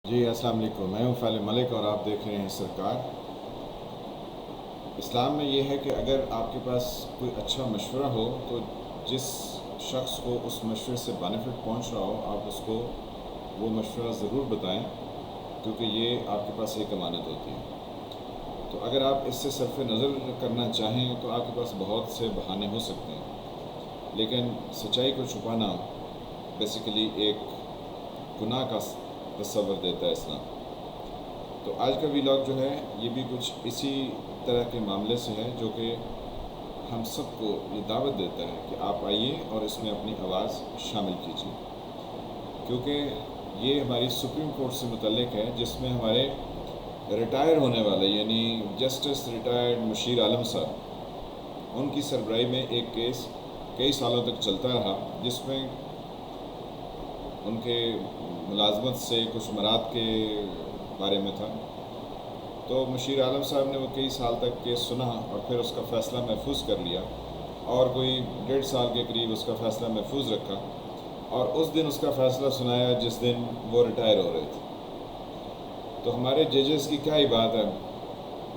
جی السلام علیکم، میں ہوں فیل ملک اور آپ دیکھ رہے ہیں سرکار۔ اسلام میں یہ ہے کہ اگر آپ کے پاس کوئی اچھا مشورہ ہو تو جس شخص کو اس مشورے سے بینیفٹ پہنچ رہا ہو آپ اس کو وہ مشورہ ضرور بتائیں، کیونکہ یہ آپ کے پاس ایک امانت ہوتی ہے۔ تو اگر آپ اس سے صرف نظر کرنا چاہیں تو آپ کے پاس بہت سے بہانے ہو سکتے ہیں، لیکن سچائی کو چھپانا بیسیکلی ایک گناہ کا تصور دیتا ہے اسلام۔ تو آج کا ویلاگ جو ہے یہ بھی کچھ اسی طرح کے معاملے سے ہے، جو کہ ہم سب کو یہ دعوت دیتا ہے کہ آپ آئیے اور اس میں اپنی آواز شامل کیجیے، کیونکہ یہ ہماری سپریم کورٹ سے متعلق ہے، جس میں ہمارے ریٹائر ہونے والے یعنی جسٹس ریٹائرڈ مشیر عالم صاحب، ان کی سربراہی میں ایک کیس کئی سالوں تک چلتا رہا، جس میں ان کے ملازمت سے کچھ مراد کے بارے میں تھا۔ تو مشیر عالم صاحب نے وہ کئی سال تک کیس سنا اور پھر اس کا فیصلہ محفوظ کر لیا، اور کوئی 1.5 سال کے قریب اس کا فیصلہ محفوظ رکھا، اور اس دن اس کا فیصلہ سنایا جس دن وہ ریٹائر ہو رہے تھے۔ تو ہمارے ججز کی کیا ہی بات ہے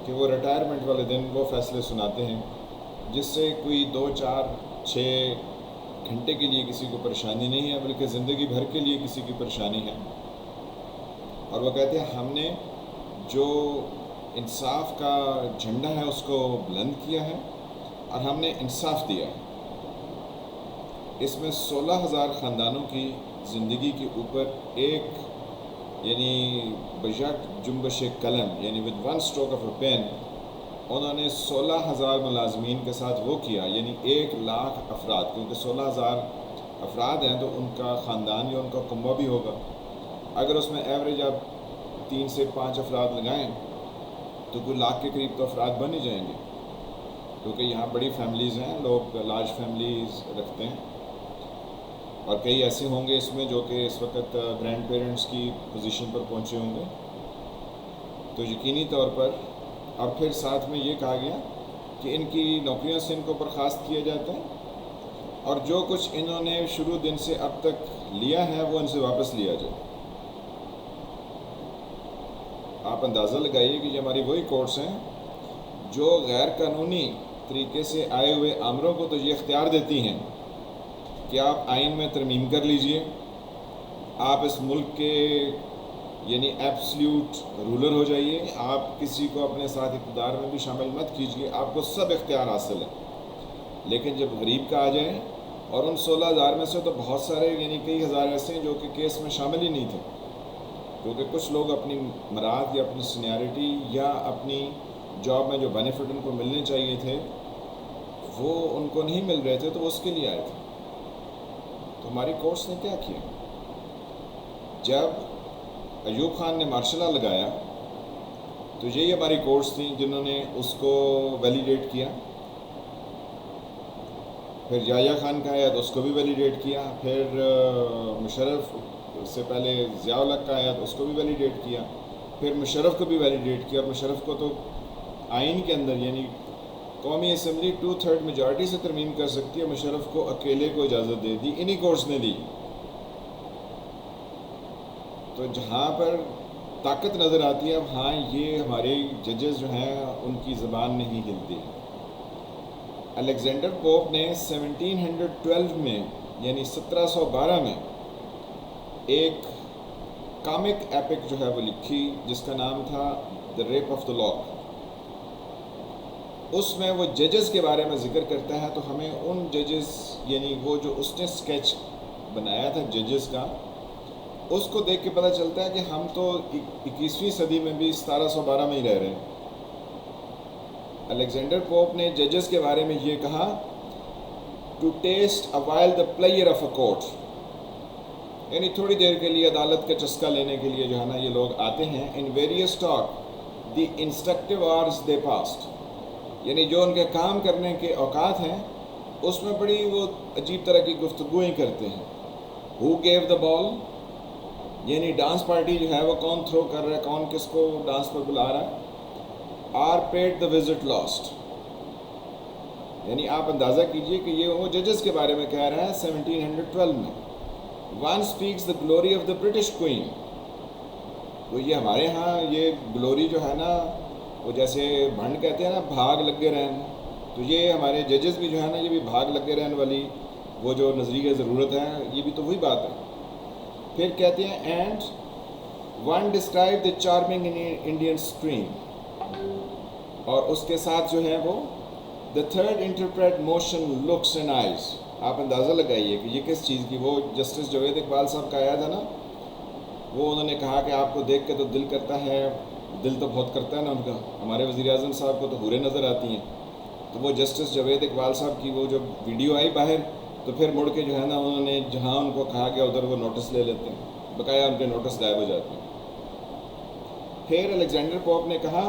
کہ وہ ریٹائرمنٹ والے دن وہ فیصلے سناتے ہیں جس سے کوئی 2 4 6 گھنٹے کے لیے کسی کو پریشانی نہیں ہے، بلکہ زندگی بھر کے لیے کسی کی پریشانی ہے۔ اور وہ کہتے ہیں ہم نے جو انصاف کا جھنڈا ہے اس کو بلند کیا ہے اور ہم نے انصاف دیا ہے۔ اس میں 16,000 خاندانوں کی زندگی کے اوپر ایک یعنی بجٹ جنبش قلم یعنی with one stroke of a pen انہوں نے 16,000 ملازمین کے ساتھ وہ کیا، یعنی 1,00,000 افراد، کیونکہ 16,000 افراد ہیں تو ان کا خاندان یا ان کا کنبہ بھی ہوگا۔ اگر اس میں ایوریج آپ 3 سے 5 افراد لگائیں تو کوئی 1,00,000 کے قریب تو افراد بن ہی جائیں گے، کیونکہ یہاں بڑی فیملیز ہیں، لوگ لارج فیملیز رکھتے ہیں، اور کئی ایسے ہوں گے اس میں جو کہ اس وقت گرینڈ پیرنٹس کی پوزیشن پر پہنچے ہوں گے۔ تو یقینی طور پر، اور پھر ساتھ میں یہ کہا گیا کہ ان کی نوکریوں سے ان کو برخاست کیا جاتا ہے، اور جو کچھ انہوں نے شروع دن سے اب تک لیا ہے وہ ان سے واپس لیا جائے۔ آپ اندازہ لگائیے کہ یہ ہماری وہی کورٹس ہیں جو غیر قانونی طریقے سے آئے ہوئے آمروں کو تو یہ اختیار دیتی ہیں کہ آپ آئین میں ترمیم کر لیجئے، آپ اس ملک کے یعنی ایبسلیوٹ رولر ہو جائیے، آپ کسی کو اپنے ساتھ اقتدار میں بھی شامل مت کیجیے، آپ کو سب اختیار حاصل ہے۔ لیکن جب غریب کا آ جائے، اور ان 16,000 میں سے تو بہت سارے یعنی کئی ہزار ایسے ہیں جو کہ کیس میں شامل ہی نہیں تھے، کیونکہ کچھ لوگ اپنی مراد یا اپنی سینیارٹی یا اپنی جاب میں جو بینیفٹ ان کو ملنے چاہیے تھے وہ ان کو نہیں مل رہے تھے، تو وہ اس کے لیے آئے تھے۔ تو ہماری کورٹس نے کیا کیا؟ جب ایوب خان نے مارشل لا لگایا تو یہی ہماری کورٹس تھیں جنہوں نے اس کو ویلیڈیٹ کیا، پھر یحییٰ خان کا آیا تو اس کو بھی ویلیڈیٹ کیا، پھر مشرف سے پہلے ضیاء الحق کا آیا تو اس کو بھی ویلیڈیٹ کیا، پھر مشرف کو بھی ویلیڈیٹ کیا، اور مشرف کو تو آئین کے اندر یعنی قومی اسمبلی 2/3 میجارٹی سے ترمیم کر سکتی ہے، مشرف کو اکیلے کو اجازت دے دی، انہی کورٹس نے دی۔ تو جہاں پر طاقت نظر آتی ہے، اب ہاں یہ ہمارے ججز جو ہیں ان کی زبان نہیں ہلتی۔ الیگزینڈر پوپ نے 1712 میں یعنی 1712 میں ایک کامک ایپک جو ہے وہ لکھی جس کا نام تھا دی ریپ آف دا لا۔ اس میں وہ ججز کے بارے میں ذکر کرتا ہے، تو ہمیں ان ججز یعنی وہ جو اس نے سکیچ بنایا تھا ججز کا، اس کو دیکھ کے پتہ چلتا ہے کہ ہم تو 21ویں صدی میں بھی 1712 میں ہی رہ رہے ہیں۔ الیگزینڈر پوپ نے ججز کے بارے میں یہ کہا، to test a while the player of a court, یعنی تھوڑی دیر کے لیے عدالت کا چسکا لینے کے لیے جو ہے نا یہ لوگ آتے ہیں۔ ان ویریس ٹاک دی انسٹرکٹیو آرز دے پاسٹ، یعنی جو ان کے کام کرنے کے اوقات ہیں اس میں بڑی وہ عجیب طرح کی گفتگویں کرتے ہیں۔ ہو گیو دا بال، یعنی ڈانس پارٹی جو ہے وہ کون تھرو کر رہا ہے، کون کس کو ڈانس پر بلا رہا ہے۔ Repaid the visit last, یعنی آپ اندازہ کیجئے کہ یہ وہ ججز کے بارے میں کہہ رہا ہے 1712 میں۔ One speaks the glory of the British queen, تو یہ ہمارے ہاں یہ گلوری جو ہے نا، وہ جیسے بھنڈ کہتے ہیں نا بھاگ لگے رہن، تو یہ ہمارے ججز بھی جو ہے نا یہ بھی بھاگ لگے رہن والی وہ جو نظریہ ضرورت ہے، یہ بھی تو وہی بات ہے۔ پھر کہتے ہیں and one describe the charming Indian screen, اور اس کے ساتھ جو ہے وہ the third interpret motion looks and eyes. آپ اندازہ لگائیے کہ یہ کس چیز کی، وہ جسٹس جاوید اقبال صاحب کا آیا تھا نا، وہ انہوں نے کہا کہ آپ کو دیکھ کے تو دل کرتا ہے، دل تو بہت کرتا ہے نا ان کا، ہمارے وزیر اعظم صاحب کو تو حوریں نظر آتی ہیں، تو وہ جسٹس جاوید اقبال صاحب کی وہ جب ویڈیو آئی باہر، تو پھر مڑ کے جو ہے نا انہوں نے جہاں ان کو کہا گیا ادھر وہ نوٹس لے لیتے ہیں، بقایا ان کے نوٹس غائب ہو جاتے ہیں۔ پھر الیگزینڈر پوپ نے کہا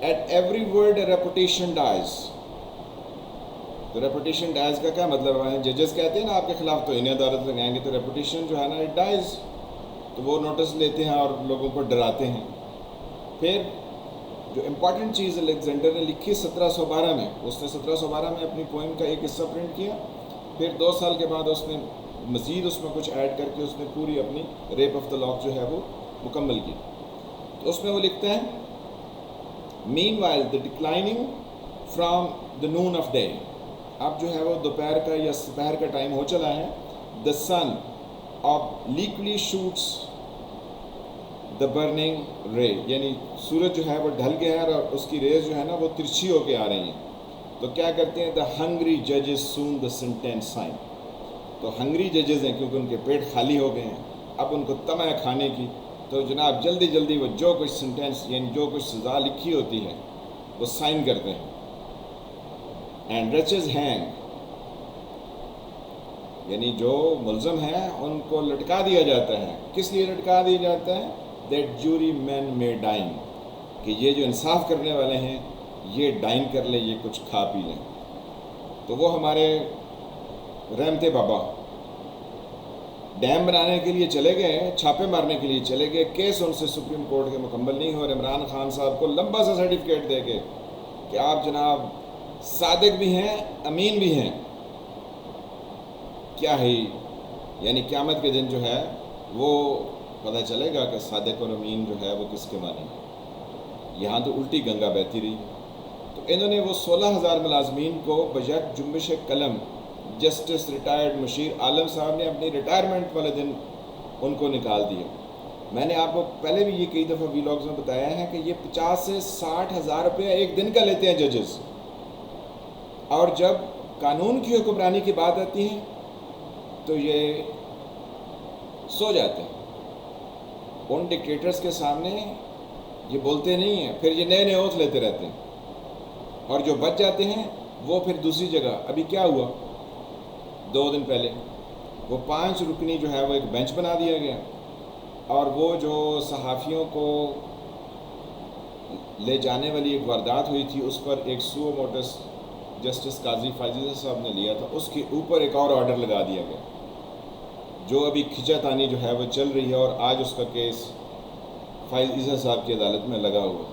at every word a reputation dies. تو ریپوٹیشن ڈائز کا کیا مطلب ہے؟ ججز کہتے ہیں نا آپ کے خلاف تو انہیں عدالت لگائیں گے، تو ریپوٹیشن جو ہے نا ڈائز، تو وہ نوٹس لیتے ہیں اور لوگوں کو ڈراتے ہیں۔ پھر جو امپورٹنٹ چیز الیگزینڈر نے لکھی 1712 میں، اس نے 1712 میں اپنی پوئم کا ایک حصہ پرنٹ کیا، پھر 2 سال کے بعد اس نے مزید اس میں کچھ ایڈ کر کے اس نے پوری اپنی ریپ آف دا لاک جو ہے وہ مکمل کی۔ تو اس میں وہ لکھتا ہے man while the declining from the noon of day, اب جو ہے وہ دوپہر کا یا سپہر کا ٹائم ہو چلا ہے، دا سن obliquely shoots the burning ray، یعنی سورج جو ہے وہ ڈھل گیا ہے اور اس کی ریز جو ہے نا وہ ترچھی ہو کے آ رہی ہیں، تو کیا کرتے ہیں the hungry judges soon the sentence sign، تو ہنگری ججز ہیں کیونکہ ان کے پیٹ خالی ہو گئے ہیں، اب ان کو طمع ہے کھانے کی، تو جناب جلدی جلدی وہ جو کچھ سنٹینس یعنی جو کچھ سزا لکھی ہوتی ہے وہ سائن کرتے ہیں۔ اینڈ wretches hang، یعنی جو ملزم ہیں ان کو لٹکا دیا جاتا ہے۔ کس لیے لٹکا دیا جاتا ہے؟ That jurymen may dine، کہ یہ جو انصاف کرنے والے ہیں یہ ڈائن کر لیں، یہ کچھ کھا پی لیں۔ تو وہ ہمارے رحمت بابا ڈیم بنانے کے لیے چلے گئے، چھاپے مارنے کے لیے چلے گئے، کیس ان سے سپریم کورٹ کے مکمل نہیں ہو، اور عمران خان صاحب کو لمبا سا سرٹیفکیٹ دے کے کہ آپ جناب صادق بھی ہیں امین بھی ہیں۔ کیا ہے یعنی قیامت کے دن جو ہے وہ پتہ چلے گا کہ صادق اور امین جو ہے وہ کس کے معنی ہیں۔ یہاں تو الٹی گنگا بہتی رہی۔ تو انہوں نے وہ 16,000 ملازمین کو بیک جنبش قلم جسٹس ریٹائرڈ مشیر عالم صاحب نے اپنی ریٹائرمنٹ والے دن ان کو نکال دیا۔ میں نے آپ کو پہلے بھی یہ کئی دفعہ ویلاگز میں بتایا ہے کہ یہ 50 سے 60 ہزار روپیہ ایک دن کا لیتے ہیں ججز، اور جب قانون کی حکمرانی کی بات آتی ہے تو یہ سو جاتے ہیں۔ ان ڈکٹیٹرز کے سامنے یہ بولتے نہیں ہیں، پھر یہ نئے نئے اوتھ لیتے رہتے ہیں، اور جو بچ جاتے ہیں وہ پھر دوسری جگہ۔ ابھی کیا ہوا 2 دن پہلے، وہ 5 رکنی جو ہے وہ ایک بینچ بنا دیا گیا، اور وہ جو صحافیوں کو لے جانے والی ایک واردات ہوئی تھی اس پر ایک سو موٹس جسٹس قاضی فائز صاحب نے لیا تھا، اس کے اوپر ایک اور آرڈر لگا دیا گیا، جو ابھی کھچا تانی جو ہے وہ چل رہی ہے، اور آج اس کا کیس فائز عیسیٰ صاحب کی عدالت میں لگا ہوا،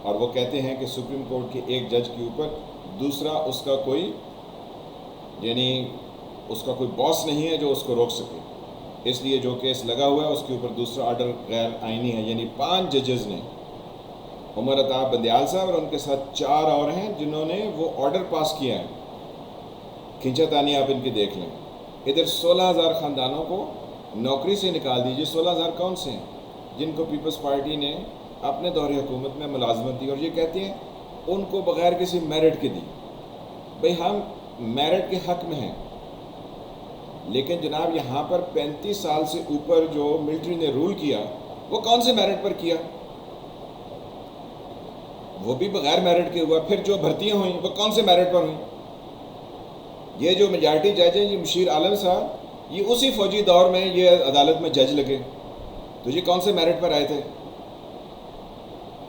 اور وہ کہتے ہیں کہ سپریم کورٹ کے ایک جج کے اوپر دوسرا اس کا کوئی یعنی اس کا کوئی باس نہیں ہے جو اس کو روک سکے، اس لیے جو کیس لگا ہوا ہے اس کے اوپر دوسرا آرڈر غیر آئینی ہے۔ یعنی 5 ججز نے، عمر عطا بندیال صاحب اور ان کے ساتھ 4 اور ہیں جنہوں نے وہ آرڈر پاس کیا ہے۔ کھینچا تانی آپ ان کی دیکھ لیں۔ ادھر 16,000 خاندانوں کو نوکری سے نکال دیجیے۔ 16,000 کون سے ہیں؟ جن کو پیپلز پارٹی نے اپنے دور حکومت میں ملازمت دی، اور یہ کہتے ہیں ان کو بغیر کسی میرٹ کے دی۔ بھئی ہم میرٹ کے حق میں ہیں، لیکن جناب یہاں پر 35 سال سے اوپر جو ملٹری نے رول کیا وہ کون سے میرٹ پر کیا؟ وہ بھی بغیر میرٹ کے ہوا۔ پھر جو بھرتیاں ہوئیں وہ کون سے میرٹ پر ہوئیں؟ یہ جو میجارٹی جج ہیں، یہ مشیر عالم صاحب، یہ اسی فوجی دور میں یہ عدالت میں جج لگے، تو یہ کون سے میرٹ پر آئے تھے؟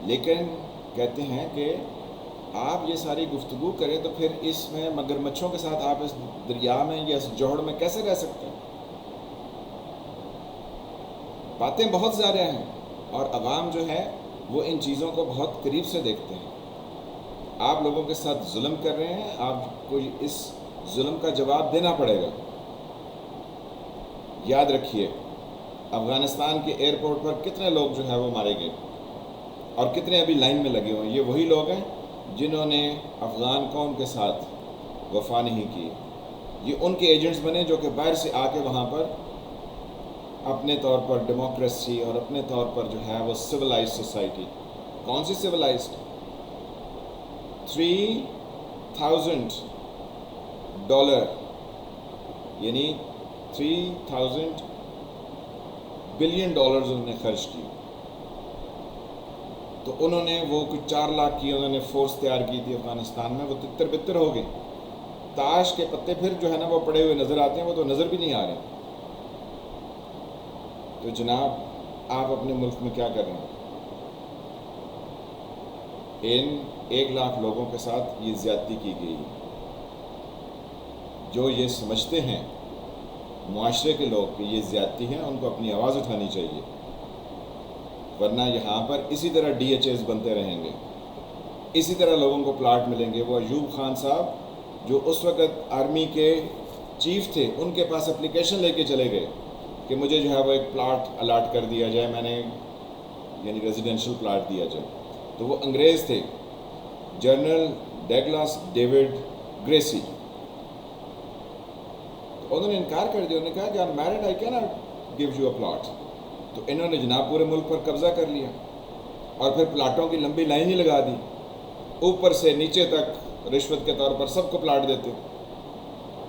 لیکن کہتے ہیں کہ آپ یہ ساری گفتگو کریں تو پھر اس میں مگر مچھوں کے ساتھ آپ اس دریا میں یا اس جوہڑ میں کیسے رہ سکتے ہیں؟ باتیں بہت زیادہ ہیں، اور عوام جو ہے وہ ان چیزوں کو بہت قریب سے دیکھتے ہیں۔ آپ لوگوں کے ساتھ ظلم کر رہے ہیں، آپ کو اس ظلم کا جواب دینا پڑے گا۔ یاد رکھیے افغانستان کے ایئرپورٹ پر کتنے لوگ جو ہے وہ مارے گئے اور کتنے ابھی لائن میں لگے ہوئے ہیں. یہ وہی لوگ ہیں جنہوں نے افغان قوم کے ساتھ وفا نہیں کی. یہ ان کے ایجنٹس بنے جو کہ باہر سے آ کے وہاں پر اپنے طور پر ڈیموکریسی اور اپنے طور پر جو ہے وہ سویلائز سوسائٹی. کون سی سویلائزڈ؟ $3,000 یعنی $3,000 بلین انہوں نے خرچ کی. تو انہوں نے وہ کچھ 4 لاکھ کی انہوں نے فورس تیار کی تھی افغانستان میں. وہ تتر بتر ہو گئے. تاش کے پتے پھر جو ہے نا وہ پڑے ہوئے نظر آتے ہیں، وہ تو نظر بھی نہیں آ رہے. تو جناب آپ اپنے ملک میں کیا کر رہے ہیں؟ ان 1 لاکھ لوگوں کے ساتھ یہ زیادتی کی گئی ہے. جو یہ سمجھتے ہیں معاشرے کے لوگ کہ یہ زیادتی ہے، ان کو اپنی آواز اٹھانی چاہیے، ورنہ یہاں پر اسی طرح DHAs بنتے رہیں گے، اسی طرح لوگوں کو پلاٹ ملیں گے. وہ ایوب خان صاحب جو اس وقت آرمی کے چیف تھے، ان کے پاس اپلیکیشن لے کے چلے گئے کہ مجھے جو ہے وہ ایک پلاٹ الاٹ کر دیا جائے، میں نے یعنی ریزیڈینشل پلاٹ دیا جائے. تو وہ انگریز تھے، جنرل ڈیگلاس ڈیوڈ گریسی. تو انہوں نے انکار کر دیا. انہوں نے کہا کہ I'm married, I cannot give you a plot. تو انہوں نے جناب پورے ملک پر قبضہ کر لیا اور پھر پلاٹوں کی لمبی لائن ہی لگا دی، اوپر سے نیچے تک رشوت کے طور پر سب کو پلاٹ دیتے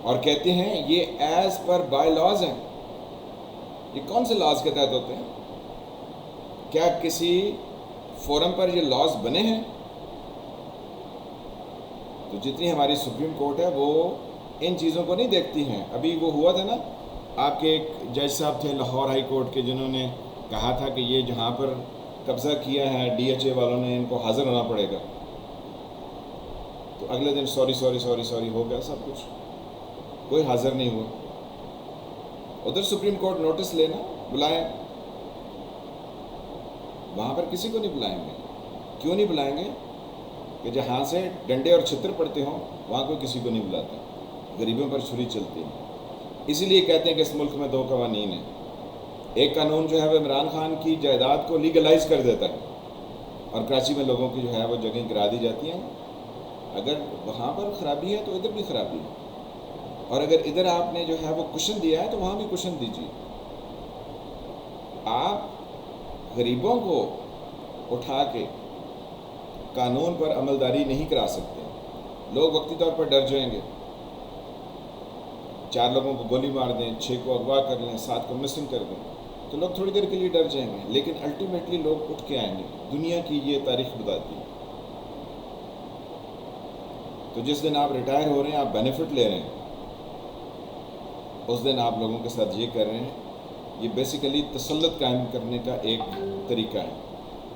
اور کہتے ہیں یہ ایز پر بائی لاز ہیں. یہ کون سے لاز کے تحت ہوتے ہیں؟ کیا کسی فورم پر یہ لاز بنے ہیں؟ تو جتنی ہماری سپریم کورٹ ہے وہ ان چیزوں کو نہیں دیکھتی ہیں. ابھی وہ ہوا تھا نا، آپ کے ایک جج صاحب تھے لاہور ہائی کورٹ کے، جنہوں نے کہا تھا کہ یہ جہاں پر قبضہ کیا ہے DHA والوں نے، ان کو حاضر ہونا پڑے گا. تو اگلے دن سوری ہو گیا سب کچھ، کوئی حاضر نہیں ہوا. ادھر سپریم کورٹ نوٹس لینا، بلائیں. وہاں پر کسی کو نہیں بلائیں گے. کیوں نہیں بلائیں گے؟ کہ جہاں سے ڈنڈے اور چھتر پڑتے ہوں وہاں کوئی کسی کو نہیں بلاتا. غریبوں پر چھری چلتی ہے. اسی لیے کہتے ہیں کہ اس ملک میں 2 قوانین ہیں. ایک قانون جو ہے وہ عمران خان کی جائیداد کو لیگلائز کر دیتا ہے اور کراچی میں لوگوں کی جو ہے وہ جگہیں کرا دی جاتی ہیں. اگر وہاں پر خرابی ہے تو ادھر بھی خرابی ہے، اور اگر ادھر آپ نے جو ہے وہ کشن دیا ہے تو وہاں بھی کشن دیجیے. آپ غریبوں کو اٹھا کے قانون پر عملداری نہیں کرا سکتے. لوگ وقتی طور پر ڈر جائیں گے. 4 لوگوں کو گولی مار دیں، 6 کو اغوا کر لیں، 7 کو مسنگ کر دیں، تو لوگ تھوڑی دیر کے لیے ڈر جائیں گے، لیکن الٹیمیٹلی لوگ اٹھ کے آئیں گے. دنیا کی یہ تاریخ بتاتی ہے. تو جس دن آپ ریٹائر ہو رہے ہیں، آپ بینیفٹ لے رہے ہیں، اس دن آپ لوگوں کے ساتھ یہ کر رہے ہیں. یہ بیسیکلی تسلط قائم کرنے کا ایک طریقہ ہے.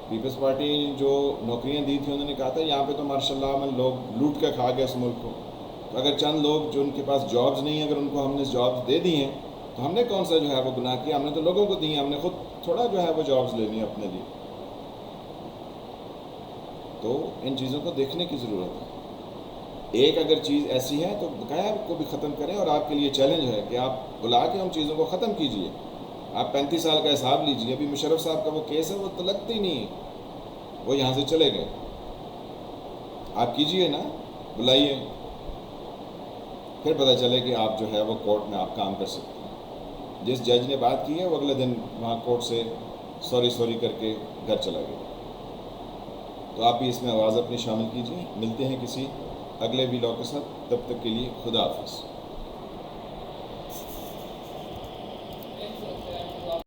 پیپلز پارٹی جو نوکریاں دی تھیں، انہوں نے کہا تھا یہاں پہ تو ماشاء اللہ میں لوگ لوٹ کے کھا گئے اس ملک کو. تو اگر چند لوگ جو ان کے پاس جابز نہیں ہیں، اگر ان کو ہم نے جابز دے دی ہیں تو ہم نے کون سا جو ہے وہ گناہ کیا؟ ہم نے تو لوگوں کو دی ہیں. ہم نے خود تھوڑا جو ہے وہ جابز لینی ہے اپنے لیے. تو ان چیزوں کو دیکھنے کی ضرورت ہے. ایک اگر چیز ایسی ہے تو بقایا کو بھی ختم کریں، اور آپ کے لیے چیلنج ہے کہ آپ بلا کے ان چیزوں کو ختم کیجئے. آپ 35 سال کا حساب لیجئے. ابھی مشرف صاحب کا وہ کیس ہے، وہ تو لگتے ہی نہیں ہے، وہ یہاں سے چلے گئے. آپ کیجئے نا، بلائیے، پھر پتہ چلے کہ آپ جو ہے وہ کورٹ میں آپ کام کر سکتے ہیں. جس جج نے بات کی ہے وہ اگلے دن وہاں کورٹ سے سوری کر کے گھر چلا گیا. تو آپ بھی اس میں آواز اپنی شامل کیجئے. ملتے ہیں کسی اگلے ویلاگ کے ساتھ. تب تک کے لیے خدا حافظ.